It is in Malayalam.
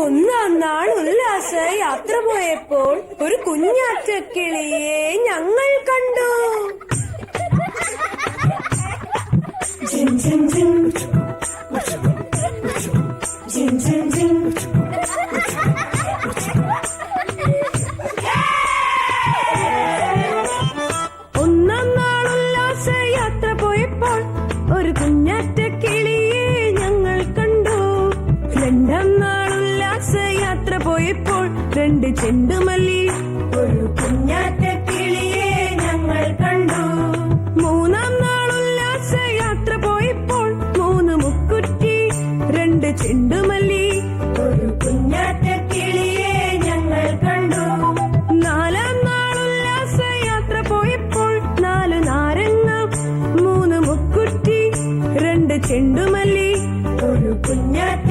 ഒന്നാം നാൾ ഉല്ലാസ യാത്ര പോയപ്പോൾ ഒരു കുഞ്ഞാറ്റക്കിളിയെ ഞങ്ങൾ കണ്ടു. ഒന്നാം നാൾ ഉല്ലാസ യാത്ര പോയപ്പോൾ ഒരു കുഞ്ഞാറ്റക്കിളിയെ ഞങ്ങൾ കണ്ടു. രണ്ടാം നാൾ ഉല്ലാസ യാത്ര പോയപ്പോൾ 2 ചെണ്ടുമല്ലി ഒരു കുഞ്ഞാറ്റക്കിളിയെ ഞങ്ങൾ കണ്ടു. മൂന്നാം നാൾ ഉല്ലാസ യാത്ര പോയപ്പോൾ 3 മുക്കുറ്റി 2 ചെണ്ടുമല്ലി ഒരു കുഞ്ഞാറ്റക്കിളിയെ ഞങ്ങൾ കണ്ടു. നാലാം നാൾ ഉല്ലാസ യാത്ര പോയപ്പോൾ 4 നാരങ്ങ 3 മുക്കുറ്റി 2 ചെണ്ടുമല്ലി ഒരു കുഞ്ഞാറ്റ